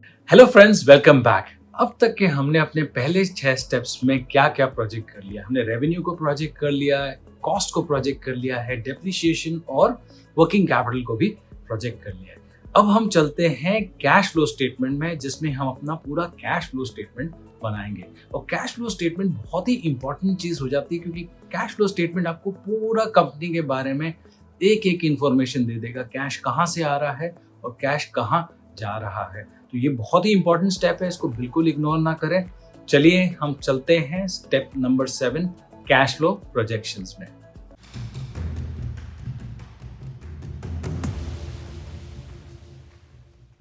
Hello friends, welcome back. अब तक के हमने अपने पहले 6 स्टेप्स में क्या क्या प्रोजेक्ट कर लिया। हमने रेवेन्यू को प्रोजेक्ट कर लिया है, कॉस्ट को प्रोजेक्ट कर लिया है, डेप्रिसिएशन और वर्किंग कैपिटल को भी प्रोजेक्ट कर लिया है। अब हम चलते हैं कैश फ्लो स्टेटमेंट में, जिसमें हम अपना पूरा कैश फ्लो स्टेटमेंट बनाएंगे। और कैश फ्लो स्टेटमेंट बहुत ही इंपॉर्टेंट चीज हो जाती है, क्योंकि कैश फ्लो स्टेटमेंट आपको पूरा कंपनी के बारे में एक एक इंफॉर्मेशन दे देगा। कैश कहाँ से आ रहा है और कैश कहाँ जा रहा है। तो ये बहुत ही इंपॉर्टेंट स्टेप है, इसको बिल्कुल इग्नोर ना करें। चलिए हम चलते हैं step number 7, cash flow projections में।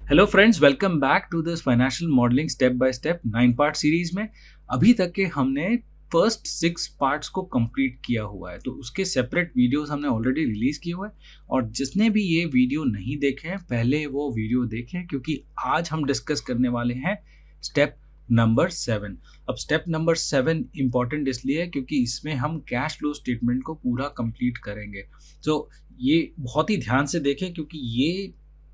Hello friends, welcome back to this financial modelling step by step 9 part series में। अभी तक के हमने फर्स्ट 6 पार्ट्स को कंप्लीट किया हुआ है, तो उसके सेपरेट वीडियोस हमने ऑलरेडी रिलीज किए हुए हैं। और जिसने भी ये वीडियो नहीं देखे हैं, पहले वो वीडियो देखें, क्योंकि आज हम डिस्कस करने वाले हैं स्टेप नंबर 7। अब स्टेप नंबर 7 इंपॉर्टेंट इसलिए है क्योंकि इसमें हम कैश फ्लो स्टेटमेंट को पूरा कंप्लीट करेंगे। तो ये बहुत ही ध्यान से देखें, क्योंकि ये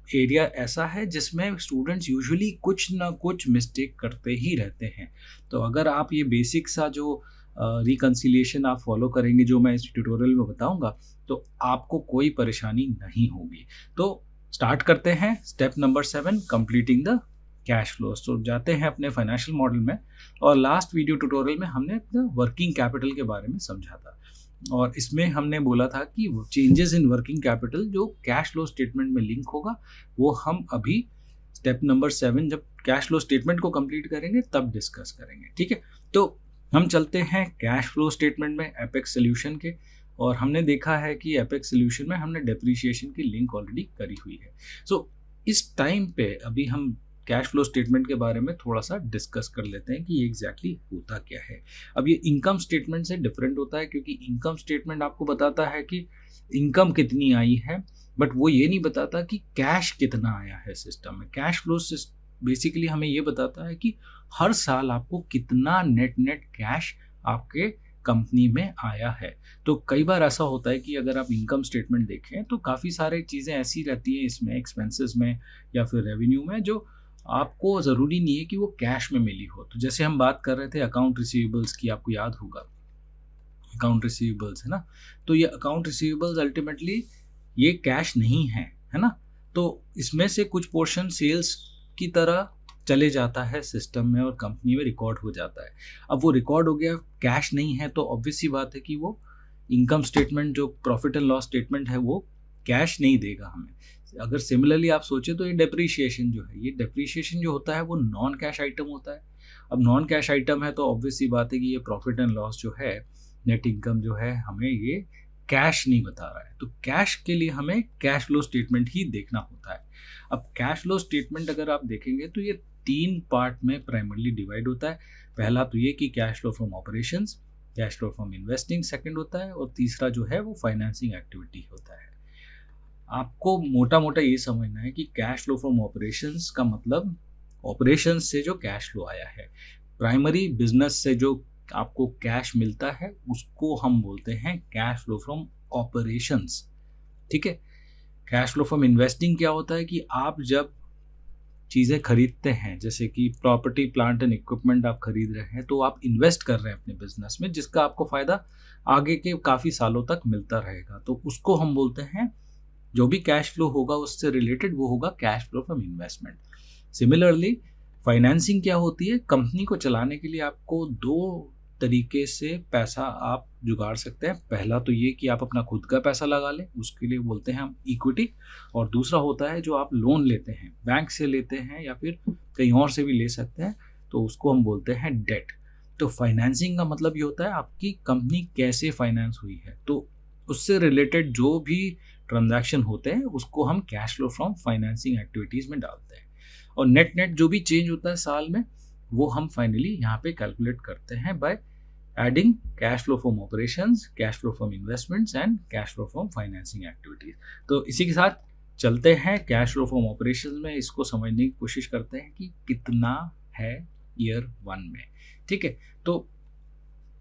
एरिया ऐसा है जिसमें स्टूडेंट्स यूजुअली कुछ ना कुछ मिस्टेक करते ही रहते हैं। तो अगर आप ये बेसिक सा जो रिकन्सिलिएशन आप फॉलो करेंगे, जो मैं इस ट्यूटोरियल में बताऊंगा, तो आपको कोई परेशानी नहीं होगी। तो स्टार्ट करते हैं step number 7, completing the cash flows. तो जाते हैं अपने फाइनेंशियल मॉडल में। और लास्ट वीडियो ट्यूटोरियल में हमने अपना वर्किंग कैपिटल के बारे में समझा था, और इसमें हमने बोला था कि चेंजेस इन वर्किंग कैपिटल जो कैश फ्लो स्टेटमेंट में लिंक होगा, वो हम अभी स्टेप नंबर 7 जब कैश फ्लो स्टेटमेंट को कंप्लीट करेंगे तब डिस्कस करेंगे। ठीक है, तो हम चलते हैं कैश फ्लो स्टेटमेंट में एपेक्स सोल्यूशन के। और हमने देखा है कि एपेक्स सोल्यूशन में हमने डेप्रिसिएशन की लिंक ऑलरेडी करी हुई है। सो इस टाइम पे अभी हम कैश फ्लो स्टेटमेंट के बारे में थोड़ा सा डिस्कस कर लेते हैं कि ये एग्जैक्टली होता क्या है। अब ये इनकम स्टेटमेंट से डिफरेंट होता है, क्योंकि इनकम स्टेटमेंट आपको बताता है कि इनकम कितनी आई है, बट वो ये नहीं बताता कि कैश कितना आया है सिस्टम में। कैश फ्लो बेसिकली हमें ये बताता है कि हर साल आपको कितना नेट कैश आपके कंपनी में आया है। तो कई बार ऐसा होता है कि अगर आप इनकम स्टेटमेंट देखें तो काफ़ी सारी चीज़ें ऐसी रहती हैं इसमें, एक्सपेंसेस में या फिर रेवेन्यू में, जो आपको ज़रूरी नहीं है कि वो कैश में मिली हो। तो जैसे हम बात कर रहे थे अकाउंट रिसीवेबल्स की, आपको याद होगा अकाउंट रिसीवेबल्स है ना। तो ये अकाउंट रिसीवेबल्स अल्टीमेटली ये कैश नहीं है ना। तो इसमें से कुछ पोर्शन सेल्स की तरह चले जाता है सिस्टम में और कंपनी में रिकॉर्ड हो जाता है। अब वो रिकॉर्ड हो गया, कैश नहीं है, तो ऑब्वियस सी बात है कि वो इनकम स्टेटमेंट जो प्रॉफिट एंड लॉस स्टेटमेंट है वो कैश नहीं देगा हमें। अगर सिमिलरली आप सोचें तो ये डेप्रीशिएशन जो है, ये डेप्रीशिएशन जो होता है वो नॉन कैश आइटम होता है। अब नॉन कैश आइटम है तो ऑब्वियस सी बात है कि ये प्रॉफिट एंड लॉस जो है, नेट इनकम जो है, हमें ये कैश नहीं बता रहा है। तो कैश के लिए हमें कैश फ्लो स्टेटमेंट ही देखना होता है। अब कैश फ्लो स्टेटमेंट अगर आप देखेंगे तो ये 3 पार्ट में प्राइमरली डिवाइड होता है। पहला तो ये कि cash flow from operations, cash flow from investing second होता है, और तीसरा जो है वो फाइनेंसिंग एक्टिविटी होता है। आपको मोटा मोटा ये समझना है कि कैश फ्लो फ्रॉम ऑपरेशंस का मतलब ऑपरेशंस से जो कैश फ्लो आया है, प्राइमरी बिजनेस से जो आपको कैश मिलता है उसको हम बोलते हैं कैश फ्लो फ्रॉम ऑपरेशंस। ठीक है, कैश फ्लो फ्रॉम इन्वेस्टिंग क्या होता है कि आप जब चीज़ें खरीदते हैं, जैसे कि प्रॉपर्टी प्लांट एंड इक्विपमेंट आप खरीद रहे हैं, तो आप इन्वेस्ट कर रहे हैं अपने बिजनेस में, जिसका आपको फ़ायदा आगे के काफ़ी सालों तक मिलता रहेगा। तो उसको हम बोलते हैं, जो भी कैश फ्लो होगा उससे रिलेटेड वो होगा cash flow from investment. Similarly financing क्या होती है, कंपनी को चलाने के लिए आपको 2 तरीके से पैसा आप जुगाड़ सकते हैं। पहला तो ये कि आप अपना खुद का पैसा लगा लें, उसके लिए बोलते हैं हम इक्विटी। और दूसरा होता है जो आप लोन लेते हैं, बैंक से लेते हैं या फिर कहीं और से भी ले सकते हैं, तो उसको हम बोलते हैं डेट। तो फाइनेंसिंग का मतलब ये होता है आपकी कंपनी कैसे फाइनेंस हुई है, तो उससे रिलेटेड जो भी ट्रांजैक्शन होते हैं उसको हम cash flow from financing activities में डालते हैं। और नेट जो भी चेंज होता है साल में, वो हम फाइनली यहाँ पे कैलकुलेट करते हैं by adding cash flow from operations, cash flow from investments and cash flow from financing activities. तो इसी के साथ चलते हैं कैश फ्लो फ्रॉम ऑपरेशंस में, इसको समझने की कोशिश करते हैं कि कितना है ईयर 1 में। ठीक है, तो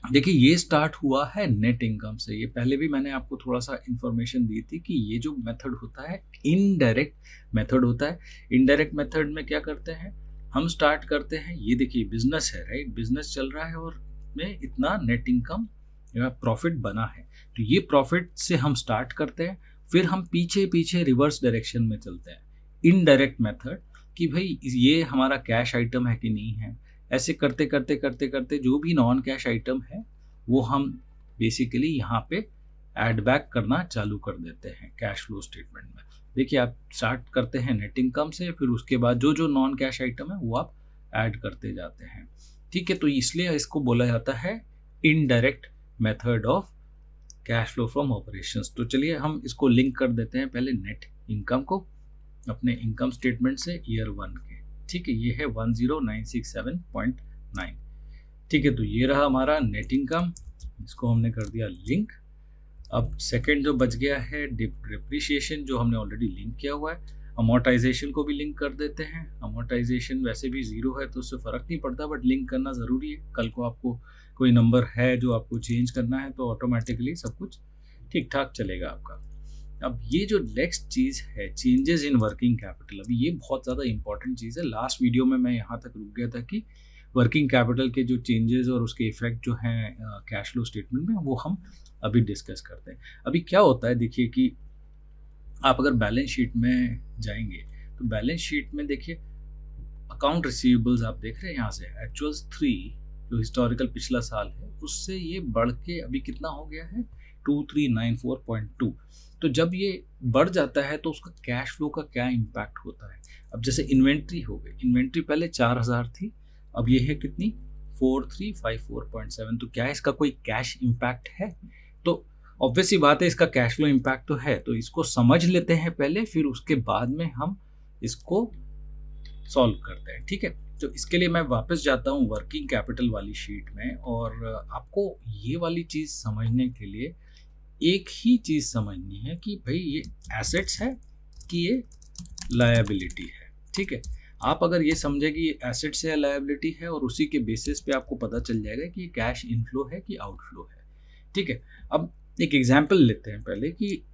देखिए ये स्टार्ट हुआ है नेट इनकम से। ये पहले भी मैंने आपको थोड़ा सा इंफॉर्मेशन दी थी कि ये जो मेथड होता है इनडायरेक्ट मेथड होता है। इनडायरेक्ट मेथड में क्या करते हैं, हम स्टार्ट करते हैं, ये देखिए बिजनेस है राइट, बिजनेस चल रहा है और में इतना नेट इनकम या प्रॉफिट बना है, तो ये प्रॉफिट से हम स्टार्ट करते हैं, फिर हम पीछे पीछे रिवर्स डायरेक्शन में चलते हैं, इनडायरेक्ट मेथड, कि भाई ये हमारा कैश आइटम है कि नहीं है। ऐसे करते करते करते करते जो भी नॉन कैश आइटम है वो हम बेसिकली यहाँ पे ऐड बैक करना चालू कर देते हैं कैश फ्लो स्टेटमेंट में। देखिए आप स्टार्ट करते हैं नेट इनकम से, फिर उसके बाद जो जो नॉन कैश आइटम है वो आप ऐड करते जाते हैं। ठीक है, तो इसलिए इसको बोला जाता है indirect method of cash flow from operations. तो चलिए हम इसको लिंक कर देते हैं पहले नेट इनकम को अपने इनकम स्टेटमेंट से ईयर 1 के। ठीक है, ये है 10967.9। ठीक है, तो ये रहा हमारा नेट इनकम, इसको हमने कर दिया लिंक। अब सेकंड जो बच गया है डिप्रिसिएशन, जो हमने ऑलरेडी लिंक किया हुआ है। अमोर्टाइजेशन को भी लिंक कर देते हैं। अमोर्टाइजेशन वैसे भी जीरो है तो उससे फ़र्क नहीं पड़ता, बट लिंक करना ज़रूरी है। कल को आपको कोई नंबर है जो आपको चेंज करना है तो ऑटोमेटिकली सब कुछ ठीक ठाक चलेगा आपका। अब ये जो नेक्स्ट चीज़ है चेंजेस इन वर्किंग कैपिटल, अभी ये बहुत ज़्यादा इंपॉर्टेंट चीज़ है। लास्ट वीडियो में मैं यहाँ तक रुक गया था कि वर्किंग कैपिटल के जो चेंजेस और उसके इफेक्ट जो हैं कैश फ्लो स्टेटमेंट में, वो हम अभी डिस्कस करते हैं। अभी क्या होता है देखिए कि आप अगर बैलेंस शीट में जाएंगे तो बैलेंस शीट में देखिए अकाउंट रिसीवेबल्स आप देख रहे हैं यहाँ से एक्चुअल्स 3 जो हिस्टोरिकल पिछला साल है उससे ये बढ़ के अभी कितना हो गया है 2394.2। तो जब ये बढ़ जाता है तो उसका कैश फ्लो का क्या इम्पैक्ट होता है। अब जैसे इन्वेंट्री हो गई, इन्वेंट्री पहले 4000 थी, अब ये है कितनी 4354.7। तो क्या इसका कोई कैश इम्पैक्ट है? तो ऑब्वियस सी बात है इसका कैश फ्लो इम्पैक्ट तो है, तो इसको समझ लेते हैं पहले, फिर उसके बाद में हम इसको सॉल्व करते हैं। ठीक है, तो इसके लिए मैं वापस जाता हूँ वर्किंग कैपिटल वाली शीट में, और आपको ये वाली चीज़ समझने के लिए एक ही चीज़ समझनी है कि भाई ये एसेट्स है कि ये लायबिलिटी है। ठीक है, आप अगर ये समझे कि ये एसेट्स है या लायबिलिटी है, और उसी के बेसिस पे आपको पता चल जाएगा कि कैश इनफ्लो है कि आउटफ्लो है। ठीक है, अब एक एग्जाम्पल लेते हैं पहले कि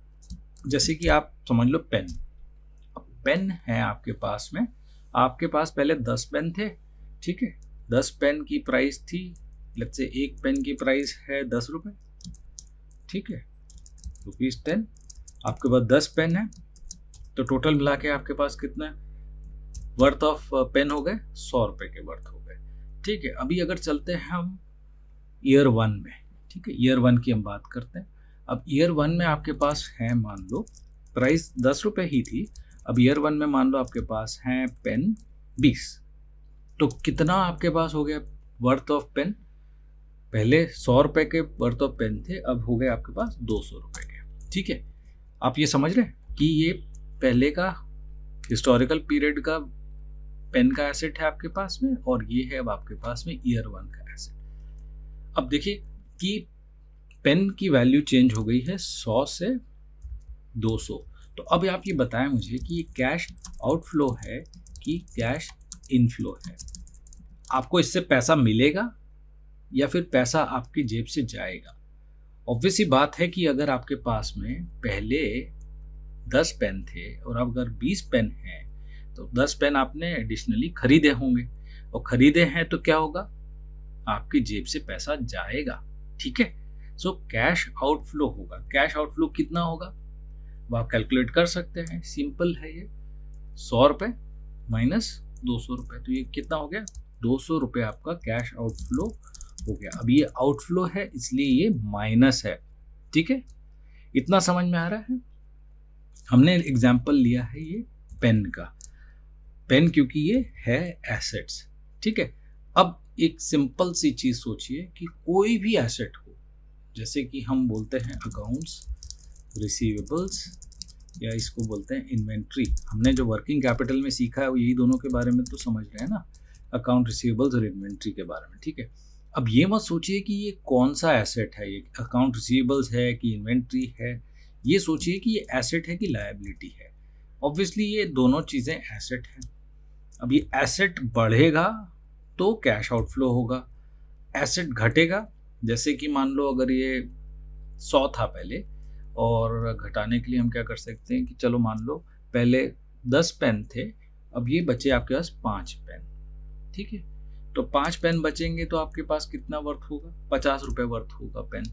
जैसे कि आप समझ लो पेन। अब पेन है आपके पास में, आपके पास पहले 10 पेन थे। ठीक है, 10 पेन की प्राइस थी, लेट्स से एक पेन की प्राइस है 10 रुपये। ठीक है, ₹10। आपके पास 10 पेन है तो टोटल मिला के आपके पास कितना वर्थ ऑफ पेन हो गए 100 रुपये के वर्थ हो गए। ठीक है, अभी अगर चलते हैं हम ईयर 1 में। ठीक है, ईयर 1 की हम बात करते हैं। अब ईयर 1 में आपके पास है, मान लो प्राइस 10 रुपये ही थी, अब ईयर 1 में मान लो आपके पास है पेन 20। तो कितना आपके पास हो गया वर्थ ऑफ पेन? पहले 100 रुपये के वर्थ ऑफ पेन थे, अब हो गए आपके पास 200 रुपये के। ठीक है, आप ये समझ रहे हैं कि ये पहले का हिस्टोरिकल पीरियड का पेन का एसेट है आपके पास में, और ये है अब आपके पास में ईयर 1 का एसेट। अब देखिए कि पेन की वैल्यू चेंज हो गई है 100 से 200। तो अब आप ये बताएं मुझे कि ये कैश आउटफ्लो है कि कैश इनफ्लो है। आपको इससे पैसा मिलेगा या फिर पैसा आपकी जेब से जाएगा? ऑब्वियस ही बात है कि अगर आपके पास में पहले 10 पेन थे और अब अगर 20 पेन हैं तो 10 पेन आपने एडिशनली खरीदे होंगे, और खरीदे हैं तो क्या होगा, आपकी जेब से पैसा जाएगा। ठीक है, सो कैश आउटफ्लो होगा। कैश आउटफ्लो कितना होगा वो आप कैलकुलेट कर सकते हैं, सिंपल है ये, 100 रुपये माइनस 200 रुपये, तो ये कितना हो गया 200 रुपये आपका कैश आउटफ्लो हो गया। अब ये आउटफ्लो है इसलिए ये माइनस है। ठीक है, इतना समझ में आ रहा है? हमने एग्जाम्पल लिया है ये पेन का, पेन क्योंकि ये है एसेट्स। ठीक है, अब एक सिंपल सी चीज़ सोचिए कि कोई भी एसेट हो, जैसे कि हम बोलते हैं अकाउंट्स रिसीवेबल्स, या इसको बोलते हैं इन्वेंट्री। हमने जो वर्किंग कैपिटल में सीखा है वो यही दोनों के बारे में तो समझ रहे हैं ना, अकाउंट रिसीवेबल्स और इन्वेंट्री के बारे में। ठीक है, अब ये मत सोचिए कि ये कौन सा एसेट है, ये अकाउंट रिसीवेबल्स है कि इन्वेंट्री है, ये सोचिए कि ये एसेट है कि लायबिलिटी है। ऑब्वियसली ये दोनों चीज़ें एसेट हैं। अब ये एसेट बढ़ेगा तो कैश आउटफ्लो होगा, एसेट घटेगा, जैसे कि मान लो अगर ये 100 था पहले, और घटाने के लिए हम क्या कर सकते हैं कि चलो मान लो पहले 10 पेन थे, अब ये बचे आपके पास 5 पेन। ठीक है। तो 5 पेन बचेंगे तो आपके पास कितना वर्थ होगा, 50 रुपये वर्थ होगा पेन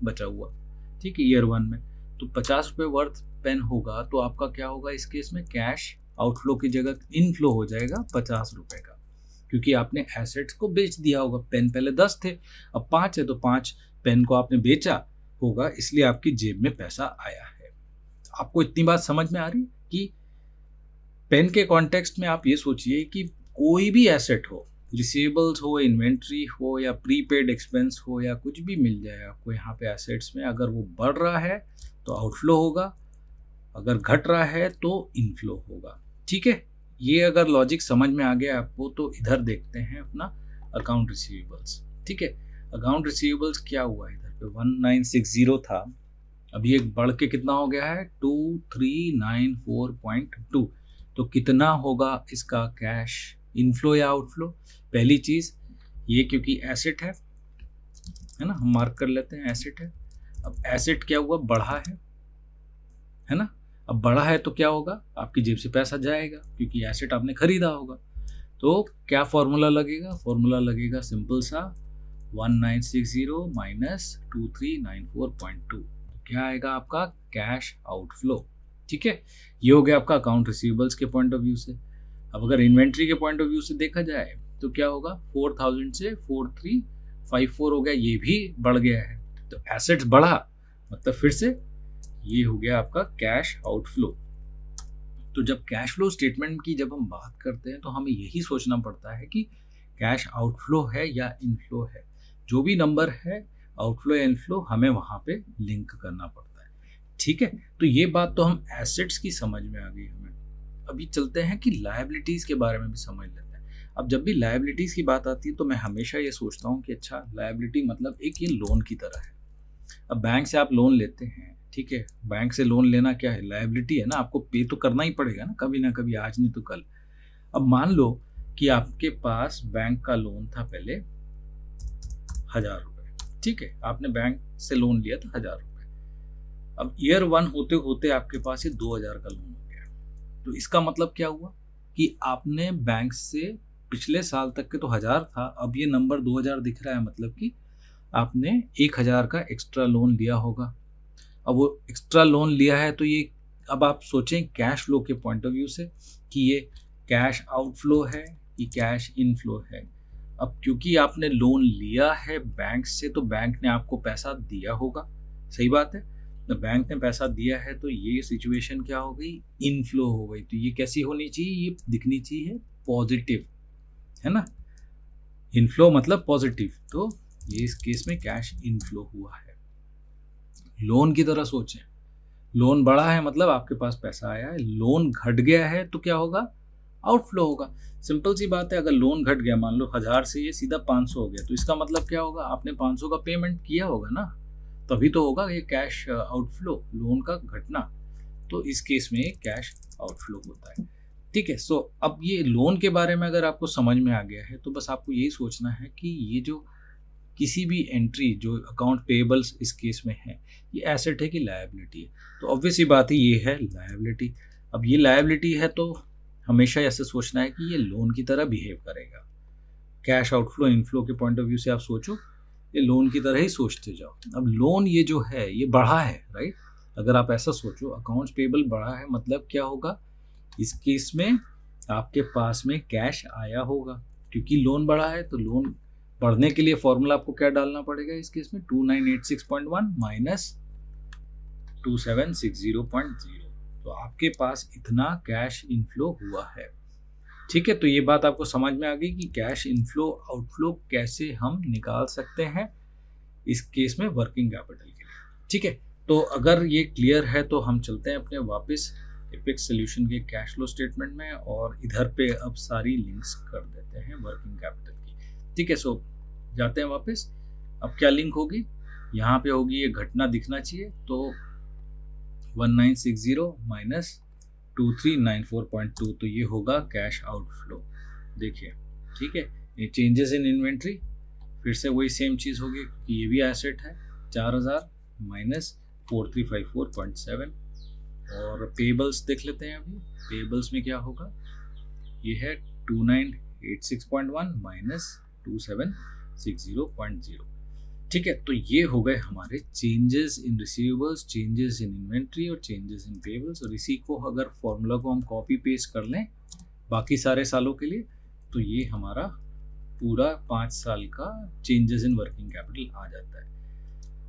बचा हुआ, ठीक है, ईयर 1 में। तो 50 रुपये वर्थ पेन होगा तो आपका क्या होगा इस केस में, कैश आउटफ्लो की जगह इनफ्लो हो जाएगा 50 रुपये का, क्योंकि आपने एसेट्स को बेच दिया होगा। पेन पहले 10 थे, अब 5 है, तो 5 पेन को आपने बेचा होगा, इसलिए आपकी जेब में पैसा आया है। आपको इतनी बात समझ में आ रही कि पेन के कॉन्टेक्स्ट में आप ये सोचिए कि कोई भी एसेट हो, रिसीवेबल्स हो, इन्वेंट्री हो, या प्रीपेड एक्सपेंस हो, या कुछ भी मिल जाए आपको यहाँ पे एसेट्स में, अगर वो बढ़ रहा है तो आउटफ्लो होगा, अगर घट रहा है तो इनफ्लो होगा, ठीक है। ये अगर लॉजिक समझ में आ गया आपको तो इधर देखते हैं अपना अकाउंट रिसीवेबल्स, ठीक है। अकाउंट रिसीवेबल्स क्या हुआ, इधर पे 1960 था, अभी एक बढ़ के कितना हो गया है 2394.2। तो कितना होगा इसका कैश इनफ्लो या आउटफ्लो। पहली चीज ये, क्योंकि एसेट है ना, हम मार्क कर लेते हैं एसेट है। अब एसेट क्या हुआ, बढ़ा है ना। अब बढ़ा है तो क्या होगा, आपकी जेब से पैसा जाएगा क्योंकि एसेट आपने खरीदा होगा। तो क्या फॉर्मूला लगेगा, फॉर्मूला लगेगा सिंपल सा 1960 माइनस 2394.2, क्या आएगा आपका कैश आउटफ्लो, ठीक है। ये हो गया आपका अकाउंट रिसीवेबल्स के पॉइंट ऑफ व्यू से। अब अगर इन्वेंट्री के पॉइंट ऑफ व्यू से देखा जाए तो क्या होगा, 4000 से 4354 हो गया, ये भी बढ़ गया है। तो एसेट्स बढ़ा मतलब फिर से ये हो गया आपका कैश आउटफ्लो। तो जब कैश फ्लो स्टेटमेंट की जब हम बात करते हैं तो हमें यही सोचना पड़ता है कि कैश आउटफ्लो है या इनफ्लो है। जो भी नंबर है आउटफ्लो या इनफ्लो हमें वहां पे लिंक करना पड़ता है, ठीक है। तो ये बात तो हम एसेट्स की समझ में आ गई हमें। अभी चलते हैं कि लायबिलिटीज के बारे में भी समझ लेते हैं। अब जब भी लायबिलिटीज की बात आती है तो मैं हमेशा ये सोचता हूँ कि अच्छा, लायबिलिटी मतलब एक ये लोन की तरह है। अब बैंक से आप लोन लेते हैं, ठीक है, बैंक से लोन लेना क्या है, लायबिलिटी है ना, आपको पे तो करना ही पड़ेगा ना कभी, आज नहीं तो कल। अब मान लो कि आपके पास बैंक का लोन था पहले 1000 रुपये, ठीक है, आपने बैंक से लोन लिया था 1000 रुपये। अब ईयर 1 होते होते आपके पास ये 2000 का लोन हो गया। तो इसका मतलब क्या हुआ कि आपने बैंक से पिछले साल तक के तो 1000 था, अब ये नंबर 2000 दिख रहा है, मतलब कि आपने 1000 का एक्स्ट्रा लोन लिया होगा। अब वो एक्स्ट्रा लोन लिया है तो ये, अब आप सोचें कैश फ्लो के पॉइंट ऑफ व्यू से कि ये कैश आउटफ्लो है कि कैश इनफ्लो है। अब क्योंकि आपने लोन लिया है बैंक से तो बैंक ने आपको पैसा दिया होगा, सही बात है। तो बैंक ने पैसा दिया है तो ये सिचुएशन क्या हो गई, इनफ्लो हो गई। तो ये कैसी होनी चाहिए, ये दिखनी चाहिए पॉजिटिव, है ना। इनफ्लो मतलब पॉजिटिव, तो ये इस केस में कैश इनफ्लो हुआ है। लोन की तरह सोचें, लोन बढ़ा है मतलब आपके पास पैसा आया है, लोन घट गया है तो क्या होगा, आउटफ्लो होगा। सिंपल सी बात है, अगर लोन घट गया, मान लो 1000 से ये सीधा 500 हो गया, तो इसका मतलब क्या होगा, आपने 500 का पेमेंट किया होगा ना, तभी तो होगा ये कैश आउटफ्लो, लोन का घटना। तो इस केस में कैश आउटफ्लो होता है, ठीक है। सो अब ये लोन के बारे में अगर आपको समझ में आ गया है तो बस आपको यही सोचना है कि ये जो किसी भी एंट्री जो अकाउंट पेएबल्स इस केस में है, ये एसेट है कि लायबिलिटी है। तो ऑब्वियस ही बात है, ये है लायबिलिटी। अब ये लायबिलिटी है तो हमेशा ऐसे सोचना है कि ये लोन की तरह बिहेव करेगा। कैश आउटफ्लो इनफ्लो के पॉइंट ऑफ व्यू से आप सोचो, ये लोन की तरह ही सोचते जाओ। अब लोन ये जो है ये बढ़ा है, राइट। अगर आप ऐसा सोचो अकाउंट्स पेएबल बढ़ा है मतलब क्या होगा, इस केस में आपके पास में कैश आया होगा, क्योंकि लोन बढ़ा है। तो लोन बढ़ने के लिए फॉर्मूला आपको क्या डालना पड़ेगा इस केस में, 2986.1 माइनस 2760.0। तो आपके पास इतना कैश इनफ्लो हुआ है, ठीक है। तो ये बात आपको समझ में आ गई कि कैश इनफ्लो आउटफ्लो कैसे हम निकाल सकते हैं इस केस में वर्किंग कैपिटल के लिए, ठीक है। तो अगर ये क्लियर है तो हम चलते हैं अपने वापस एपेक्स सॉल्यूशन के कैश फ्लो स्टेटमेंट में, और इधर पे अब सारी लिंक्स कर देते हैं वर्किंग कैपिटल की, ठीक है। सो जाते हैं वापस। अब क्या लिंक होगी, यहाँ पे होगी ये घटना दिखना चाहिए, तो 1960 माइनस 2394.2, तो ये होगा कैश आउटफ्लो। देखिए, ठीक है, ये चेंजेस इन इन्वेंट्री फिर से वही सेम चीज़ होगी कि ये भी एसेट है 4000 माइनस 4354.7। और पेबल्स देख लेते हैं। अभी पेबल्स में क्या होगा, ये है 86.1 माइनस 2760.0। ठीक है, तो ये हो गए हमारे changes in receivables, changes in inventory और चेंजेस इन पेबल्स। और इसी को अगर फॉर्मूला को हम कॉपी पेस्ट कर लें बाकी सारे सालों के लिए, तो ये हमारा पूरा 5 साल का चेंजेस इन वर्किंग कैपिटल आ जाता है।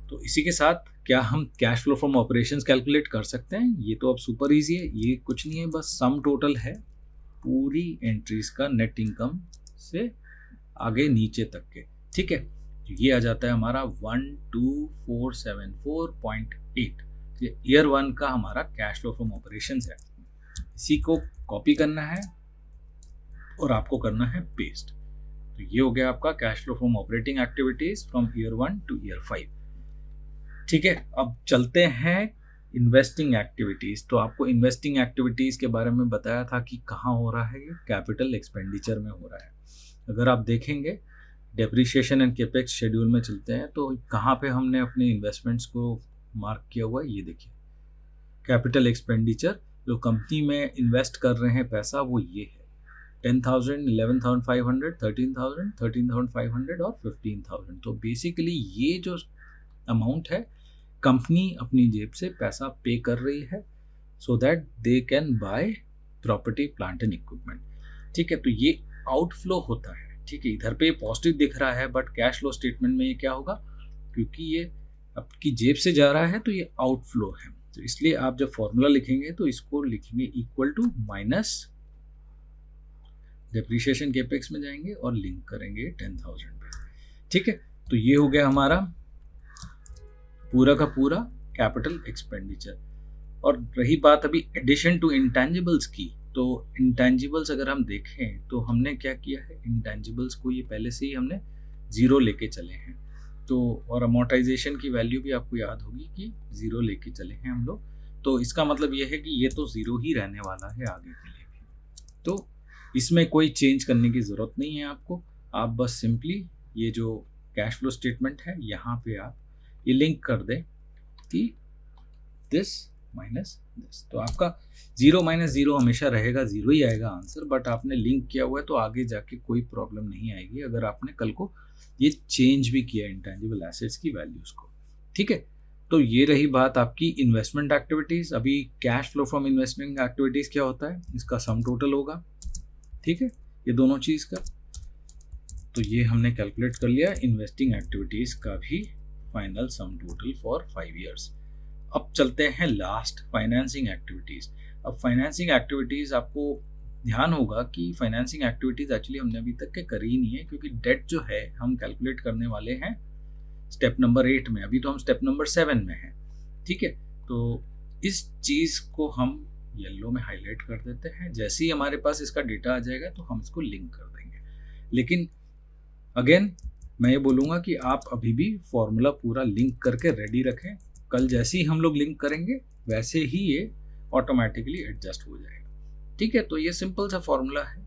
तो इसी के साथ क्या हम cash flow from operations calculate कर सकते हैं? ये तो अब सुपर इजी है, ये कुछ नहीं है, बस सम टोटल है पूरी एंट्रीज का नेट इनकम से आगे नीचे तक के। ठीक है, ये आ जाता है हमारा 12474.8। ये ईयर 1 का हमारा कैश फ्लो फ्रॉम ऑपरेशंस है। इसी को कॉपी करना है और आपको करना है पेस्ट। तो ये हो गया आपका cash flow from operating activities from year 1 two year 5। ठीक है, अब चलते हैं इन्वेस्टिंग एक्टिविटीज। तो आपको इन्वेस्टिंग एक्टिविटीज के बारे में बताया था कि कहाँ हो रहा है, ये कैपिटल एक्सपेंडिचर में हो रहा है। अगर आप देखेंगे डेप्रिसिएशन एंड कैपेक्स शेड्यूल में चलते हैं तो कहाँ पे हमने अपने इन्वेस्टमेंट्स को मार्क किया हुआ है, ये देखिए कैपिटल एक्सपेंडिचर जो कंपनी में इन्वेस्ट कर रहे हैं पैसा, वो ये है 10,000, 11,500, 13,000, 13,500 और 15,000। तो बेसिकली ये जो अमाउंट है कंपनी अपनी जेब से पैसा पे कर रही है so that they can buy property plant and equipment. ठीक है, तो ये आउटफ्लो होता है। ठीक है, इधर पे पॉजिटिव दिख रहा है बट कैश फ्लो स्टेटमेंट में ये क्या होगा, क्योंकि ये आपकी जेब से जा रहा है तो ये आउटफ्लो है। तो इसलिए आप जब फॉर्मूला लिखेंगे तो इसको लिखेंगे equal to minus depreciation capex में जाएंगे और लिंक करेंगे 10,000 पे। ठीक है, तो ये हो गया हमारा पूरा का पूरा कैपिटल एक्सपेंडिचर। और रही बात अभी एडिशन टू इंटेंजिबल्स की, तो इंटेंजिबल्स अगर हम देखें तो हमने क्या किया है, इंटेंजिबल्स को ये पहले से ही हमने 0 लेके चले हैं। तो और अमोर्टाइजेशन की वैल्यू भी आपको याद होगी कि 0 लेके चले हैं हम लोग। तो इसका मतलब ये है कि ये तो 0 ही रहने वाला है आगे के लिए भी। तो इसमें कोई चेंज करने की ज़रूरत नहीं है आपको। आप बस सिंपली ये जो कैश फ्लो स्टेटमेंट है यहाँ पे आप ये लिंक कर दें कि दिस माइनस दिस। तो आपका 0 माइनस 0 हमेशा रहेगा, 0 ही आएगा आंसर। बट आपने लिंक किया हुआ है तो आगे जाके कोई प्रॉब्लम नहीं आएगी अगर आपने कल को ये चेंज भी किया इंटेंजिबल एसेट्स की वैल्यूज को। ठीक है, तो ये रही बात आपकी इन्वेस्टमेंट एक्टिविटीज। अभी cash flow from investment activities क्या होता है, इसका सम टोटल होगा। ठीक है, ये दोनों चीज का तो ये हमने कैलकुलेट कर लिया। इन्वेस्टिंग एक्टिविटीज का भी final sum total for 5 years. अब चलते हैं लास्ट फाइनेंसिंग एक्टिविटीज। अब फाइनेंसिंग एक्टिविटीज आपको ध्यान होगा कि फाइनेंसिंग एक्टिविटीज एक्चुअली हमने अभी तक के करी ही नहीं है, क्योंकि डेट जो है हम कैलकुलेट करने वाले हैं स्टेप नंबर 8 में। अभी तो हम स्टेप नंबर 7 में हैं। ठीक है, तो इस चीज को हम येलो में हाईलाइट कर देते हैं। जैसे ही हमारे पास इसका डेटा आ जाएगा तो हम इसको लिंक कर देंगे। लेकिन अगेन मैं ये बोलूँगा कि आप अभी भी फॉर्मूला पूरा लिंक करके रेडी रखें। कल जैसे ही हम लोग लिंक करेंगे वैसे ही ये ऑटोमेटिकली एडजस्ट हो जाएगा। ठीक है, तो ये सिंपल सा फॉर्मूला है।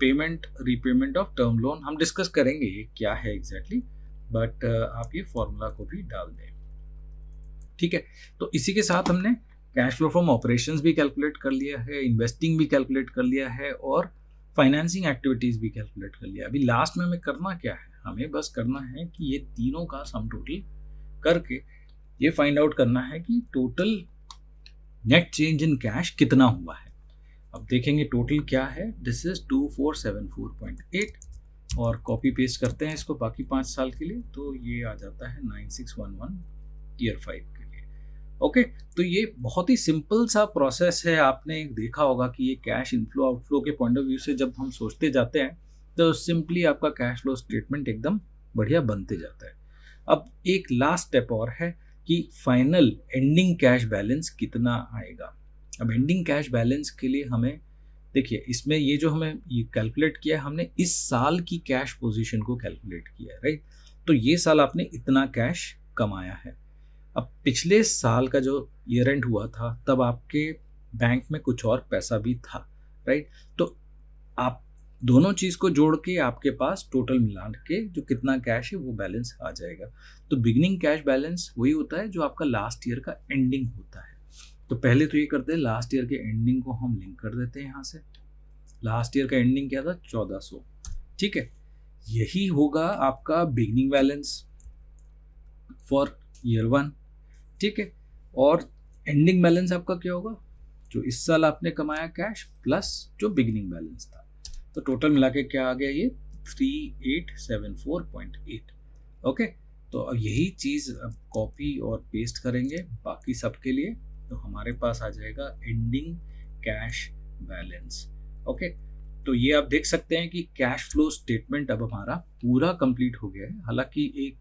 Payment repayment of term loan हम डिस्कस करेंगे ये क्या है एग्जैक्टली, बट आप ये फॉर्मूला को भी डाल दें। ठीक है, तो इसी के साथ हमने कैश फ्लो फ्रॉम ऑपरेशंस भी कैलकुलेट कर लिया है, इन्वेस्टिंग भी कैलकुलेट कर लिया है और फाइनेंसिंग एक्टिविटीज भी कैलकुलेट कर लिया। अभी लास्ट में हमें करना क्या है, हमें बस करना है कि ये तीनों का सम टोटल करके ये फाइंड आउट करना है कि total net change in cash कितना हुआ है। अब देखेंगे टोटल क्या है, दिस इज 2474.8 और कॉपी पेस्ट करते हैं इसको बाकी 5 साल के लिए, तो ये आ जाता है 9611 ईयर 5 के लिए। ओके, तो ये बहुत ही सिंपल सा प्रोसेस है। आपने देखा होगा कि ये कैश इनफ्लो आउटफ्लो के पॉइंट ऑफ व्यू से जब हम सोचते जाते हैं तो सिंपली आपका कैश फ्लो स्टेटमेंट एकदम बढ़िया बनते जाता है। अब एक लास्ट स्टेप और है कि फाइनल एंडिंग कैश बैलेंस कितना आएगा। अब एंडिंग कैश बैलेंस के लिए हमें देखिए, इसमें ये जो हमें ये कैलकुलेट किया है, हमने इस साल की कैश पोजीशन को कैलकुलेट किया है, राइट। तो ये साल आपने इतना कैश कमाया है। अब पिछले साल का जो ईयर एंड हुआ था तब आपके बैंक में कुछ और पैसा भी था, राइट। तो आप दोनों चीज़ को जोड़ के आपके पास टोटल मिला के जो कितना कैश है वो बैलेंस आ जाएगा। तो बिगिनिंग कैश बैलेंस वही होता है जो आपका लास्ट ईयर का एंडिंग होता है। तो पहले तो ये करते हैं, लास्ट ईयर के एंडिंग को हम लिंक कर देते हैं यहाँ से। लास्ट ईयर का एंडिंग क्या था 1400। ठीक है, यही होगा आपका बिगनिंग बैलेंस फॉर ईयर 1। ठीक है, और एंडिंग बैलेंस आपका क्या होगा, जो इस साल आपने कमाया कैश प्लस जो बिगनिंग बैलेंस था। तो टोटल मिला के क्या आ गया ये 3874.8। ओके, तो अब यही चीज़ अब कॉपी और पेस्ट करेंगे बाकी सबके लिए, तो हमारे पास आ जाएगा एंडिंग कैश बैलेंस। ओके, तो ये आप देख सकते हैं कि कैश फ्लो स्टेटमेंट अब हमारा पूरा कंप्लीट हो गया है। हालांकि एक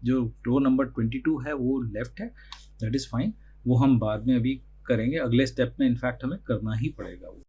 जो रो नंबर 22 है वो लेफ्ट है, दैट इज़ फाइन, वो हम बाद में अभी करेंगे, अगले स्टेप में इनफैक्ट हमें करना ही पड़ेगा वो।